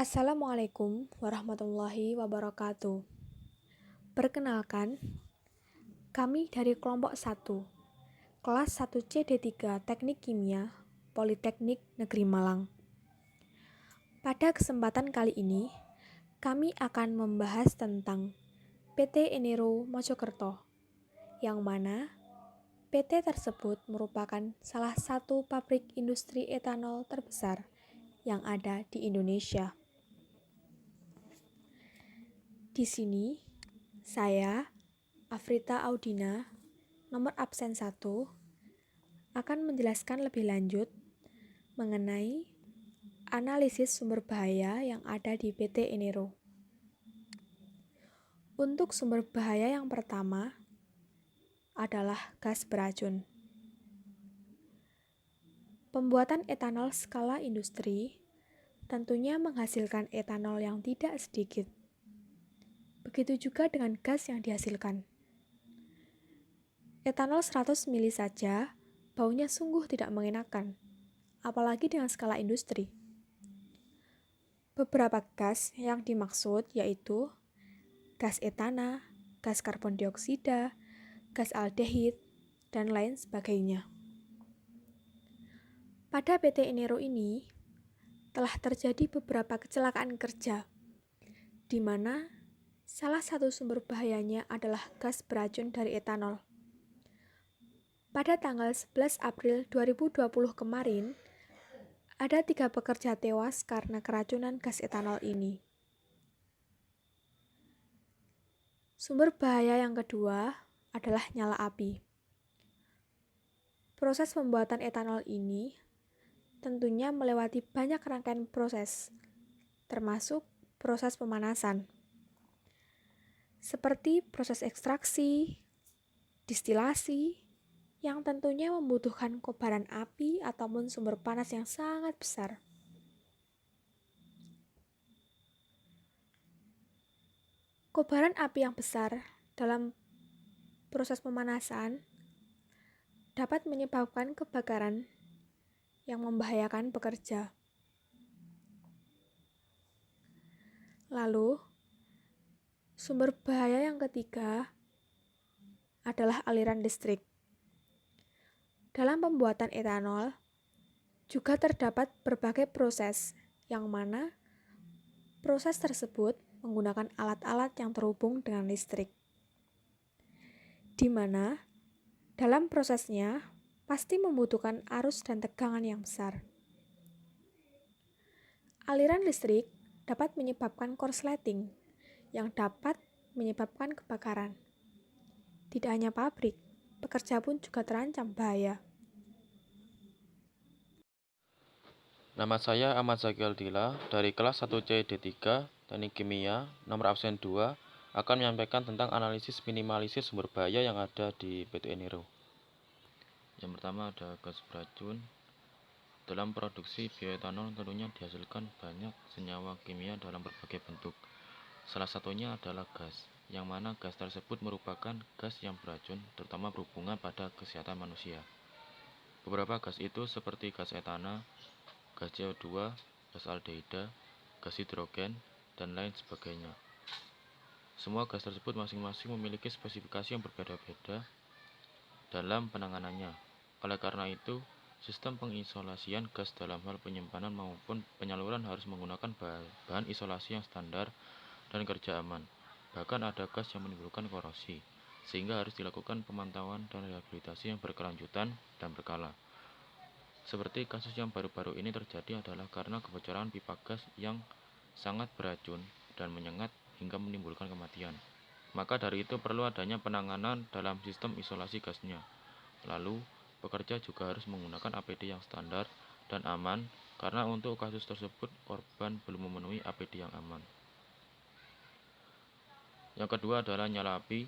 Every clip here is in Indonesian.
Assalamualaikum warahmatullahi wabarakatuh. Perkenalkan, kami dari kelompok 1, kelas 1C D3 Teknik Kimia, Politeknik Negeri Malang. Pada kesempatan kali ini, kami akan membahas tentang PT Enero Mojokerto, yang mana PT tersebut merupakan salah satu pabrik industri etanol terbesar yang ada di Indonesia. Di sini, saya, Afrita Audina, nomor absen 1, akan menjelaskan lebih lanjut mengenai analisis sumber bahaya yang ada di PT Enero. Untuk sumber bahaya yang pertama adalah gas beracun. Pembuatan etanol skala industri tentunya menghasilkan etanol yang tidak sedikit. Begitu juga dengan gas yang dihasilkan. Etanol 100 mili saja baunya sungguh tidak mengenakan, apalagi dengan skala industri. Beberapa gas yang dimaksud yaitu gas etana, gas karbon dioksida, gas aldehid, dan lain sebagainya. Pada PT Enero ini telah terjadi beberapa kecelakaan kerja, di mana salah satu sumber bahayanya adalah gas beracun dari etanol. Pada tanggal 11 April 2020 kemarin, ada 3 pekerja tewas karena keracunan gas etanol ini. Sumber bahaya yang kedua adalah nyala api. Proses pembuatan etanol ini tentunya melewati banyak rangkaian proses, termasuk proses pemanasan, seperti proses ekstraksi, distilasi, yang tentunya membutuhkan kobaran api ataupun sumber panas yang sangat besar. Kobaran api yang besar dalam proses pemanasan dapat menyebabkan kebakaran yang membahayakan pekerja. Lalu, sumber bahaya yang ketiga adalah aliran listrik. Dalam pembuatan etanol, juga terdapat berbagai proses, yang mana proses tersebut menggunakan alat-alat yang terhubung dengan listrik. Di mana, dalam prosesnya, pasti membutuhkan arus dan tegangan yang besar. Aliran listrik dapat menyebabkan korsleting, yang dapat menyebabkan kebakaran. Tidak hanya pabrik, pekerja pun juga terancam bahaya. Nama saya Ahmad Zaki Aldila dari kelas 1C D3 Teknik Kimia, nomor absen 2, akan menyampaikan tentang analisis minimalisir sumber bahaya yang ada di PT Enero. Yang pertama ada gas beracun. Dalam produksi bioetanol tentunya dihasilkan banyak senyawa kimia dalam berbagai bentuk. Salah satunya adalah gas, yang mana gas tersebut merupakan gas yang beracun, terutama berhubungan pada kesehatan manusia. Beberapa gas itu seperti gas etana, gas CO2, gas aldehida, gas hidrogen, dan lain sebagainya. Semua gas tersebut masing-masing memiliki spesifikasi yang berbeda-beda dalam penanganannya. Oleh karena itu, sistem pengisolasian gas dalam hal penyimpanan maupun penyaluran harus menggunakan bahan isolasi yang standar dan kerja aman. Bahkan ada gas yang menimbulkan korosi, sehingga harus dilakukan pemantauan dan rehabilitasi yang berkelanjutan dan berkala. Seperti kasus yang baru-baru ini terjadi adalah karena kebocoran pipa gas yang sangat beracun dan menyengat hingga menimbulkan kematian. Maka dari itu perlu adanya penanganan dalam sistem isolasi gasnya. Lalu, pekerja juga harus menggunakan APD yang standar dan aman karena untuk kasus tersebut korban belum memenuhi APD yang aman. Yang kedua adalah nyala api.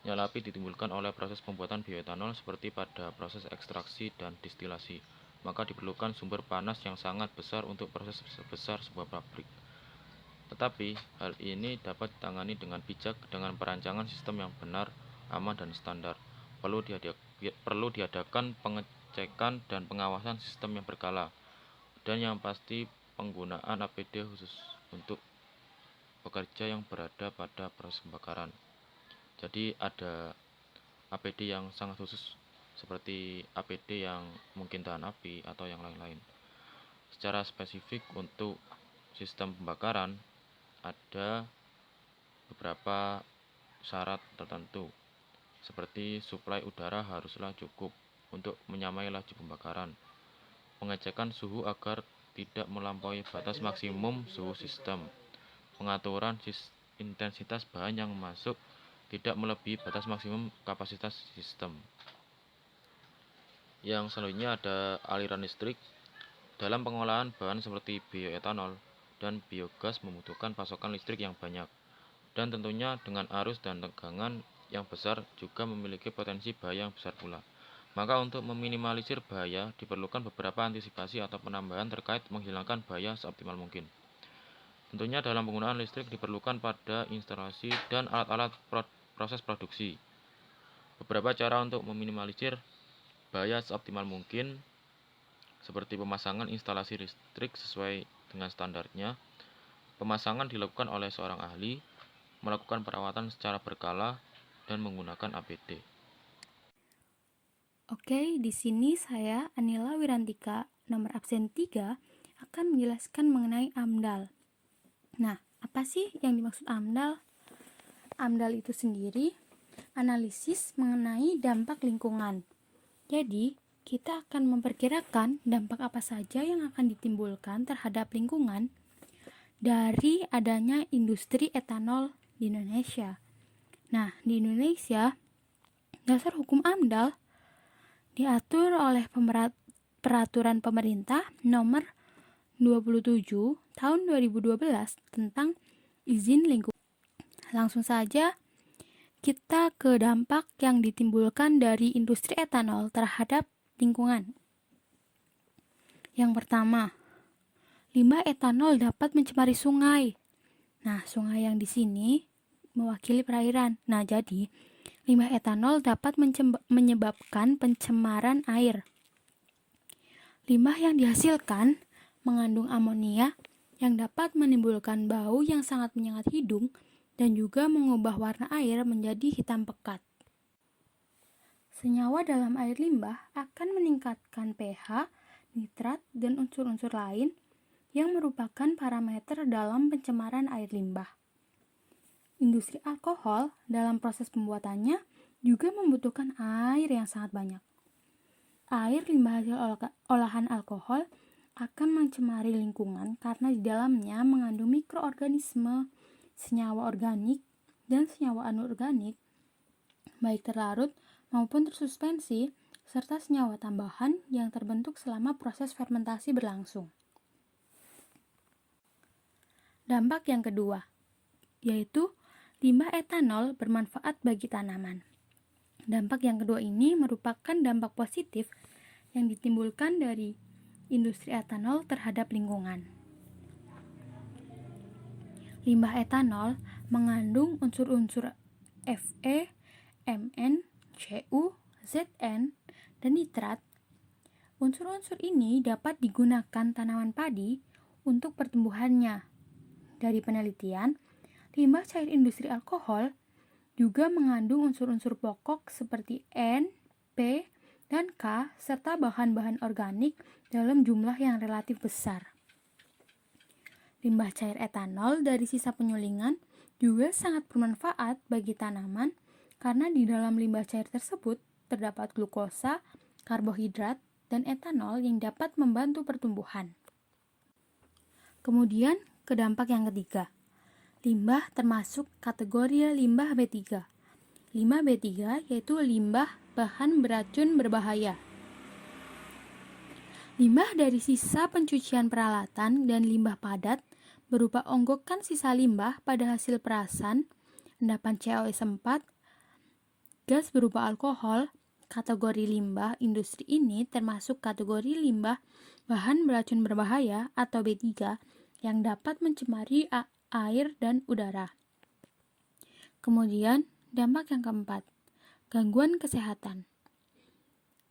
Nyala api ditimbulkan oleh proses pembuatan bioetanol seperti pada proses ekstraksi dan distilasi. Maka diperlukan sumber panas yang sangat besar untuk proses sebesar sebuah pabrik. Tetapi, hal ini dapat ditangani dengan bijak dengan perancangan sistem yang benar, aman, dan standar. Perlu diadakan pengecekan dan pengawasan sistem yang berkala. Dan yang pasti, penggunaan APD khusus untuk pekerja yang berada pada proses pembakaran. Jadi ada APD yang sangat khusus seperti APD yang mungkin tahan api atau yang lain-lain. Secara spesifik untuk sistem pembakaran ada beberapa syarat tertentu, seperti suplai udara haruslah cukup untuk menyamai laju pembakaran, pengecekan suhu agar tidak melampaui batas maksimum suhu sistem, pengaturan intensitas bahan yang masuk tidak melebihi batas maksimum kapasitas sistem. Yang selanjutnya ada aliran listrik. Dalam pengolahan bahan seperti bioetanol dan biogas membutuhkan pasokan listrik yang banyak, dan tentunya dengan arus dan tegangan yang besar juga memiliki potensi bahaya yang besar pula. Maka untuk meminimalisir bahaya diperlukan beberapa antisipasi atau penambahan terkait menghilangkan bahaya seoptimal mungkin. Tentunya dalam penggunaan listrik diperlukan pada instalasi dan alat-alat proses produksi. Beberapa cara untuk meminimalisir bahaya seoptimal mungkin seperti pemasangan instalasi listrik sesuai dengan standarnya. Pemasangan dilakukan oleh seorang ahli, melakukan perawatan secara berkala, dan menggunakan APD. Oke, di sini saya, Anila Wirantika, nomor absen 3, akan menjelaskan mengenai AMDAL. Nah, apa sih yang dimaksud AMDAL? AMDAL itu sendiri analisis mengenai dampak lingkungan. Jadi, kita akan memperkirakan dampak apa saja yang akan ditimbulkan terhadap lingkungan dari adanya industri etanol di Indonesia. Nah, di Indonesia, dasar hukum AMDAL diatur oleh peraturan pemerintah nomor 27 tahun 2012 tentang izin lingkungan. Langsung saja kita ke dampak yang ditimbulkan dari industri etanol terhadap lingkungan. Yang pertama, limbah etanol dapat mencemari sungai. Nah, sungai yang di sini mewakili perairan. Nah, jadi limbah etanol dapat menyebabkan pencemaran air. Limbah yang dihasilkan mengandung amonia yang dapat menimbulkan bau yang sangat menyengat hidung dan juga mengubah warna air menjadi hitam pekat. Senyawa dalam air limbah akan meningkatkan pH, nitrat, dan unsur-unsur lain yang merupakan parameter dalam pencemaran air limbah. Industri alkohol dalam proses pembuatannya juga membutuhkan air yang sangat banyak. Air limbah hasil olahan alkohol akan mencemari lingkungan karena di dalamnya mengandung mikroorganisme, senyawa organik, dan senyawa anorganik, baik terlarut maupun tersuspensi, serta senyawa tambahan yang terbentuk selama proses fermentasi berlangsung. Dampak yang kedua, yaitu limbah etanol bermanfaat bagi tanaman. Dampak yang kedua ini merupakan dampak positif yang ditimbulkan dari industri etanol terhadap lingkungan. Limbah etanol mengandung unsur-unsur Fe, Mn, Cu, Zn, dan nitrat. Unsur-unsur ini dapat digunakan tanaman padi untuk pertumbuhannya. Dari penelitian, limbah cair industri alkohol juga mengandung unsur-unsur pokok seperti N, P, dan K, serta bahan-bahan organik dalam jumlah yang relatif besar. Limbah cair etanol dari sisa penyulingan juga sangat bermanfaat bagi tanaman karena di dalam limbah cair tersebut terdapat glukosa, karbohidrat, dan etanol yang dapat membantu pertumbuhan. Kemudian ke dampak yang ketiga. Limbah termasuk kategori limbah B3. Limbah B3 yaitu limbah bahan beracun berbahaya. Limbah dari sisa pencucian peralatan dan limbah padat berupa onggokan sisa limbah pada hasil perasan, endapan COS4, gas berupa alkohol. Kategori limbah industri ini termasuk kategori limbah bahan beracun berbahaya atau B3 yang dapat mencemari air dan udara. Kemudian, dampak yang keempat, gangguan kesehatan.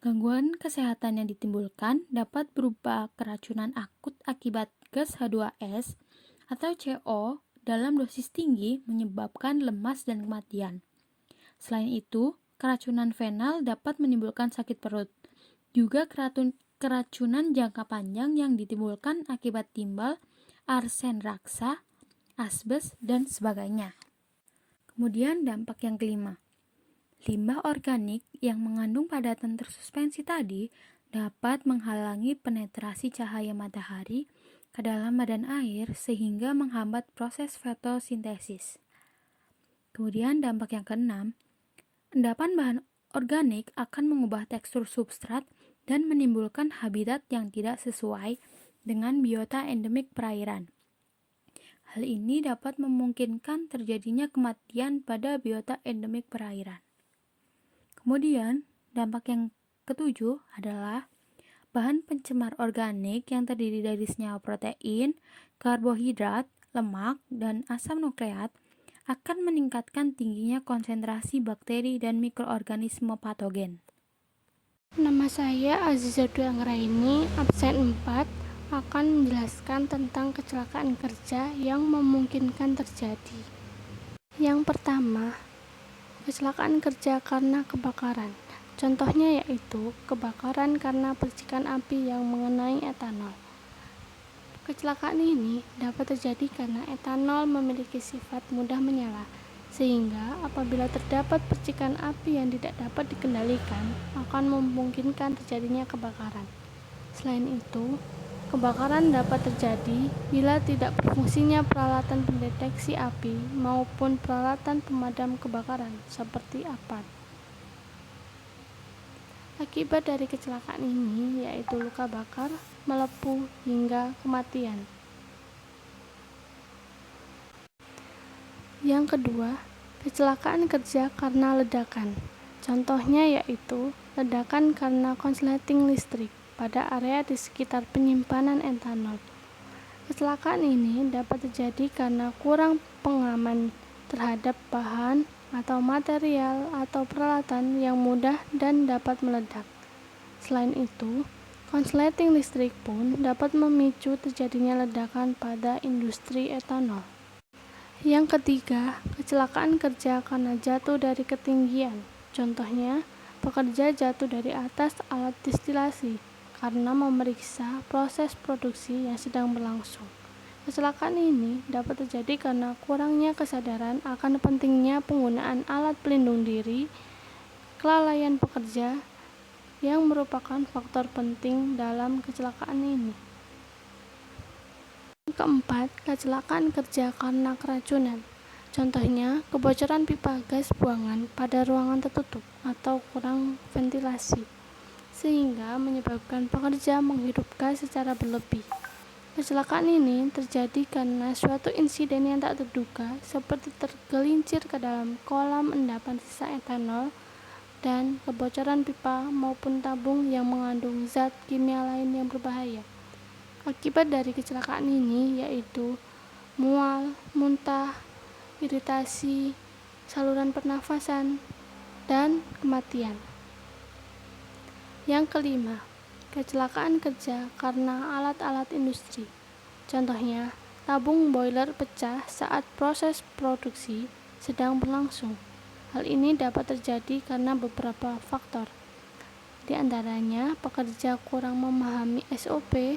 Gangguan kesehatan yang ditimbulkan dapat berupa keracunan akut akibat gas H2S atau CO dalam dosis tinggi menyebabkan lemas dan kematian. Selain itu, keracunan fenal dapat menimbulkan sakit perut. Juga keracunan jangka panjang yang ditimbulkan akibat timbal, arsen raksa, asbes, dan sebagainya. Kemudian dampak yang kelima. Limbah organik yang mengandung padatan tersuspensi tadi dapat menghalangi penetrasi cahaya matahari ke dalam badan air sehingga menghambat proses fotosintesis. Kemudian dampak yang keenam, endapan bahan organik akan mengubah tekstur substrat dan menimbulkan habitat yang tidak sesuai dengan biota endemik perairan. Hal ini dapat memungkinkan terjadinya kematian pada biota endemik perairan. Kemudian, dampak yang ketujuh adalah bahan pencemar organik yang terdiri dari senyawa protein, karbohidrat, lemak, dan asam nukleat akan meningkatkan tingginya konsentrasi bakteri dan mikroorganisme patogen. Nama saya Aziza Dwi Anggraini, absen 4, akan menjelaskan tentang kecelakaan kerja yang memungkinkan terjadi. Yang pertama, kecelakaan kerja karena kebakaran. Contohnya yaitu kebakaran karena percikan api yang mengenai etanol. Kecelakaan ini dapat terjadi karena etanol memiliki sifat mudah menyala, sehingga apabila terdapat percikan api yang tidak dapat dikendalikan, akan memungkinkan terjadinya kebakaran. Selain itu, kebakaran dapat terjadi bila tidak berfungsinya peralatan pendeteksi api maupun peralatan pemadam kebakaran seperti apar. Akibat dari kecelakaan ini yaitu luka bakar, melepuh, hingga kematian. Yang kedua, kecelakaan kerja karena ledakan. Contohnya yaitu ledakan karena konsleting listrik pada area di sekitar penyimpanan etanol. Kecelakaan ini dapat terjadi karena kurang pengaman terhadap bahan atau material atau peralatan yang mudah dan dapat meledak. Selain itu, konsleting listrik pun dapat memicu terjadinya ledakan pada industri etanol. Yang ketiga, kecelakaan kerja karena jatuh dari ketinggian. Contohnya, pekerja jatuh dari atas alat distilasi karena memeriksa proses produksi yang sedang berlangsung. Kecelakaan ini dapat terjadi karena kurangnya kesadaran akan pentingnya penggunaan alat pelindung diri, kelalaian pekerja, yang merupakan faktor penting dalam kecelakaan ini. Yang keempat, kecelakaan kerja karena keracunan. Contohnya, kebocoran pipa gas buangan pada ruangan tertutup atau kurang ventilasi, sehingga menyebabkan pekerja menghirup gas secara berlebih. Kecelakaan ini terjadi karena suatu insiden yang tak terduga seperti tergelincir ke dalam kolam endapan sisa etanol dan kebocoran pipa maupun tabung yang mengandung zat kimia lain yang berbahaya. Akibat dari kecelakaan ini yaitu mual, muntah, iritasi saluran pernafasan, dan kematian. Yang kelima, kecelakaan kerja karena alat-alat industri. Contohnya, tabung boiler pecah saat proses produksi sedang berlangsung. Hal ini dapat terjadi karena beberapa faktor. Di antaranya, pekerja kurang memahami SOP,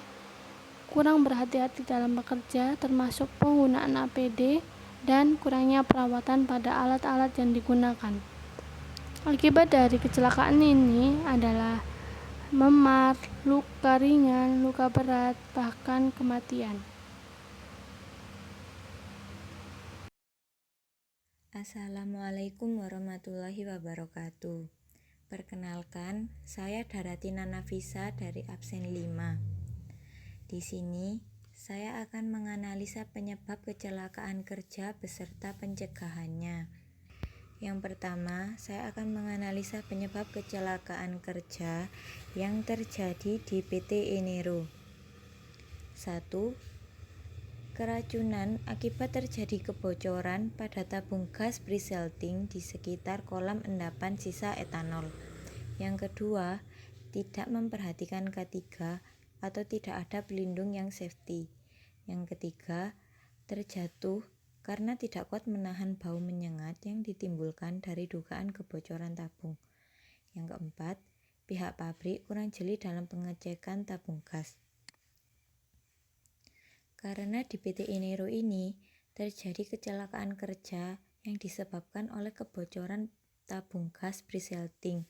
kurang berhati-hati dalam bekerja termasuk penggunaan APD, dan kurangnya perawatan pada alat-alat yang digunakan. Akibat dari kecelakaan ini adalah memar, luka ringan, luka berat, bahkan kematian. Assalamualaikum warahmatullahi wabarakatuh. Perkenalkan, saya Daratina Nafisa dari absen 5. Di sini, saya akan menganalisa penyebab kecelakaan kerja beserta pencegahannya. Yang pertama, saya akan menganalisa penyebab kecelakaan kerja yang terjadi di PT Enero. 1. Keracunan akibat terjadi kebocoran pada tabung gas pre-salting di sekitar kolam endapan sisa etanol. Yang kedua, tidak memperhatikan K3 atau tidak ada pelindung yang safety. Yang ketiga, terjatuh karena tidak kuat menahan bau menyengat yang ditimbulkan dari dugaan kebocoran tabung. Yang keempat, pihak pabrik kurang jeli dalam pengecekan tabung gas. Karena di PT Enero ini terjadi kecelakaan kerja yang disebabkan oleh kebocoran tabung gas pre-salting.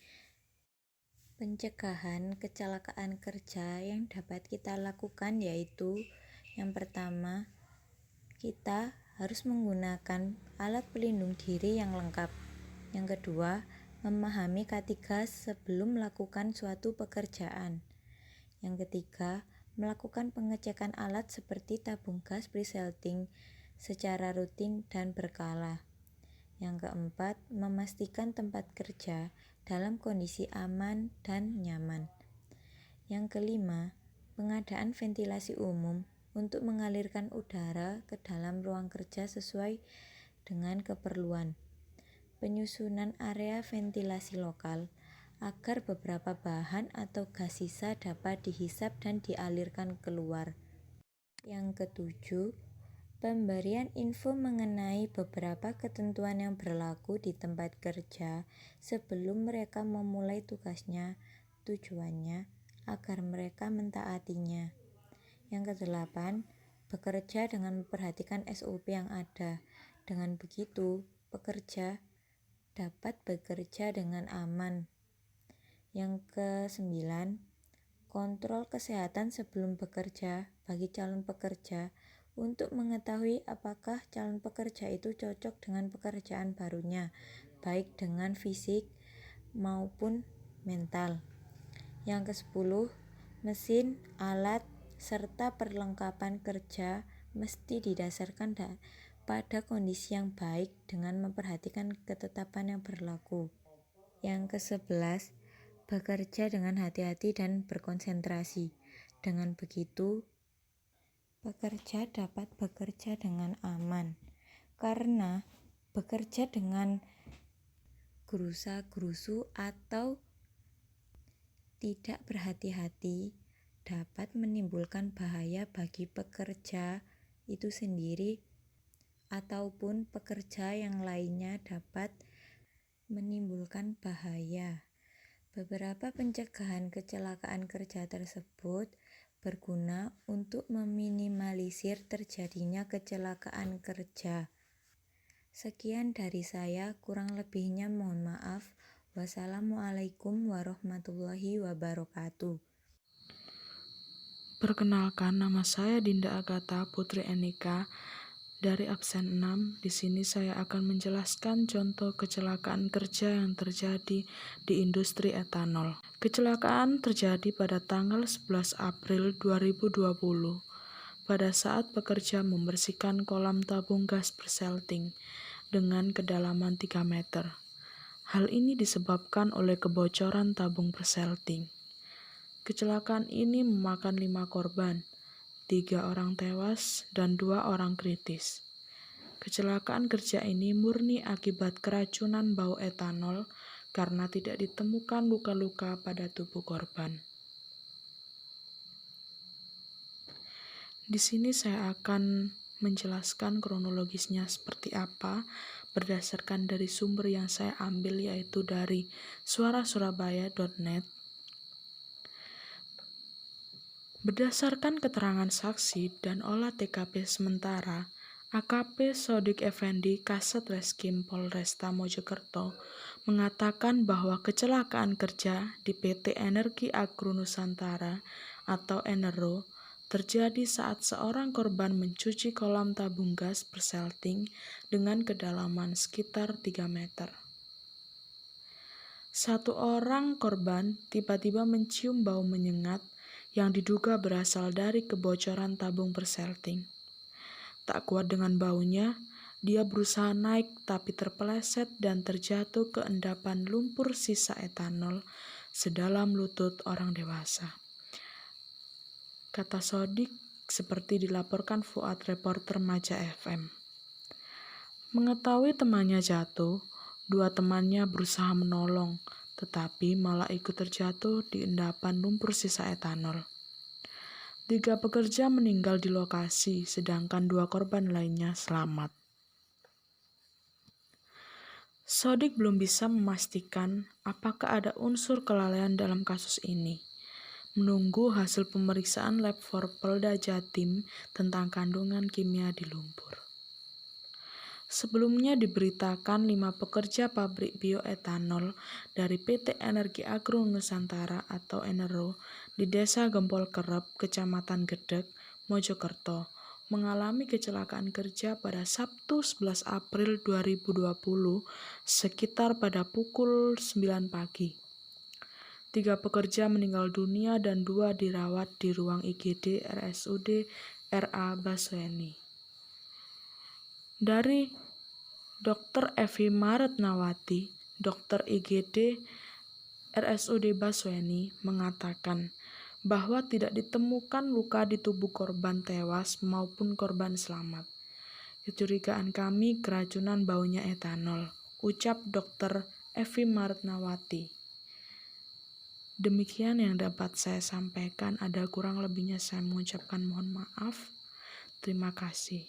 Pencegahan kecelakaan kerja yang dapat kita lakukan yaitu yang pertama, kita harus menggunakan alat pelindung diri yang lengkap. Yang kedua, memahami K3 sebelum melakukan suatu pekerjaan. Yang ketiga, melakukan pengecekan alat seperti tabung gas pre-salting secara rutin dan berkala. Yang keempat, memastikan tempat kerja dalam kondisi aman dan nyaman. Yang kelima, pengadaan ventilasi umum untuk mengalirkan udara ke dalam ruang kerja sesuai dengan keperluan. Penyusunan area ventilasi lokal agar beberapa bahan atau gas sisa dapat dihisap dan dialirkan keluar. Yang ketujuh, pemberian info mengenai beberapa ketentuan yang berlaku di tempat kerja sebelum mereka memulai tugasnya, tujuannya agar mereka mentaatinya. Yang kedelapan, bekerja dengan memperhatikan SOP yang ada. Dengan begitu, pekerja dapat bekerja dengan aman. Yang kesembilan, kontrol kesehatan sebelum bekerja bagi calon pekerja untuk mengetahui apakah calon pekerja itu cocok dengan pekerjaan barunya, baik dengan fisik maupun mental. Yang ke-10, mesin, alat, serta perlengkapan kerja mesti didasarkan pada kondisi yang baik dengan memperhatikan ketetapan yang berlaku. Yang ke-11, bekerja dengan hati-hati dan berkonsentrasi. Dengan begitu, pekerja dapat bekerja dengan aman. Karena bekerja dengan gerusa-gerusu atau tidak berhati-hati dapat menimbulkan bahaya bagi pekerja itu sendiri ataupun pekerja yang lainnya dapat menimbulkan bahaya. Beberapa pencegahan kecelakaan kerja tersebut berguna untuk meminimalisir terjadinya kecelakaan kerja. Sekian dari saya, kurang lebihnya mohon maaf. Wassalamualaikum warahmatullahi wabarakatuh. Perkenalkan, nama saya Dinda Agatha Putri Enika dari absen 6. Di sini saya akan menjelaskan contoh kecelakaan kerja yang terjadi di industri etanol. Kecelakaan terjadi pada tanggal 11 April 2020 pada saat pekerja membersihkan kolam tabung gas pre-salting dengan kedalaman 3 meter. Hal ini disebabkan oleh kebocoran tabung pre-salting. Kecelakaan ini memakan 5 korban, 3 orang tewas dan 2 orang kritis. Kecelakaan kerja ini murni akibat keracunan bau etanol karena tidak ditemukan luka-luka pada tubuh korban. Di sini saya akan menjelaskan kronologisnya seperti apa berdasarkan dari sumber yang saya ambil yaitu dari suarasurabaya.net. Berdasarkan keterangan saksi dan olah TKP sementara, AKP Sodik Effendi Kasat Reskrim Polresta Mojokerto mengatakan bahwa kecelakaan kerja di PT Energi Agro Nusantara atau Enero terjadi saat seorang korban mencuci kolam tabung gas pre-salting dengan kedalaman sekitar 3 meter. Satu orang korban tiba-tiba mencium bau menyengat yang diduga berasal dari kebocoran tabung pre-salting. Tak kuat dengan baunya, dia berusaha naik tapi terpeleset dan terjatuh ke endapan lumpur sisa etanol sedalam lutut orang dewasa. Kata Sodik seperti dilaporkan Fuad, reporter Maja FM. Mengetahui temannya jatuh, 2 temannya berusaha menolong, tetapi malah ikut terjatuh di endapan lumpur sisa etanol. 3 pekerja meninggal di lokasi, sedangkan 2 korban lainnya selamat. Sodik belum bisa memastikan apakah ada unsur kelalaian dalam kasus ini. Menunggu hasil pemeriksaan lab for Polda Jatim tentang kandungan kimia di lumpur. Sebelumnya diberitakan 5 pekerja pabrik bioetanol dari PT Energi Agro Nusantara atau Enero di Desa Gempol Kerep, Kecamatan Gedek, Mojokerto, mengalami kecelakaan kerja pada Sabtu 11 April 2020 sekitar pada pukul 9 pagi. 3 pekerja meninggal dunia dan 2 dirawat di ruang IGD RSUD RA Basweni. Dari Dr. Evi Maretnawati, Dr. IGD RSUD Basweni mengatakan bahwa tidak ditemukan luka di tubuh korban tewas maupun korban selamat. Kecurigaan kami keracunan baunya etanol, ucap Dr. Evi Maretnawati. Demikian yang dapat saya sampaikan, ada kurang lebihnya saya mengucapkan mohon maaf. Terima kasih.